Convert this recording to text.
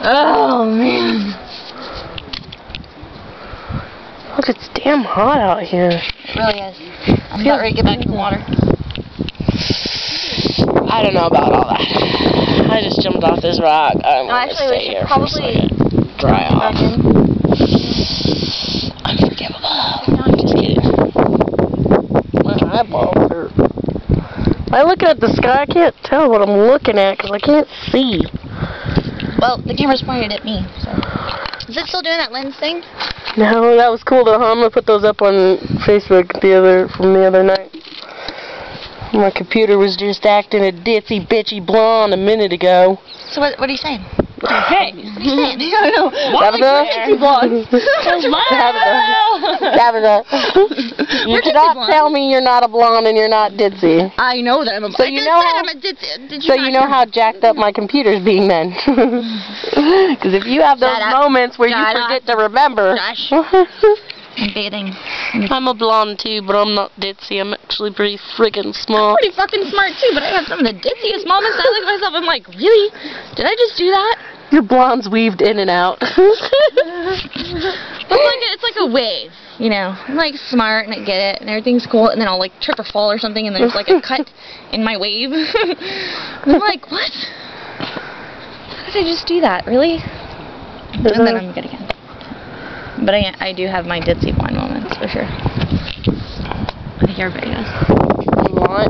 Oh man. Look, it's damn hot out here. It really is. I'm about ready to get back in the water. I don't know about all that. I just jumped off this rock. I'm gonna Actually, stay we should here probably dry off. Unforgivable. No, I'm just kidding. My eyeballs hurt. Am I looking at the sky? I can't tell what I'm looking at because I can't see. Well, the camera's pointed at me, so. Is it still doing that lens thing? No, that was cool though, huh? I'm gonna put those up on Facebook from the other night. My computer was just acting a ditzy bitchy blonde a minute ago. So what are you saying? Hey! What are you saying? I know. Tabitha? Tabitha. You cannot tell me you're not a blonde and you're not ditzy. I know that I'm a blonde. So you know how, you know how jacked up my computer's being then. Because if you have those moments where you forget to remember. I'm bathing. I'm a blonde too, but I'm not ditzy. I'm actually pretty friggin' smart. I'm pretty fucking smart too, but I have some of the ditziest moments. I look at myself, I'm like, really? Did I just do that? Your blonde's weaved in and out. It's like a wave, you know. I'm like smart and I get it and everything's cool, and then I'll like trip or fall or something, and there's like a cut in my wave. And I'm like, what? How did I just do that? Really? And then I'm good again. But I do have my ditzy blonde moments, for sure. I think everybody does. What?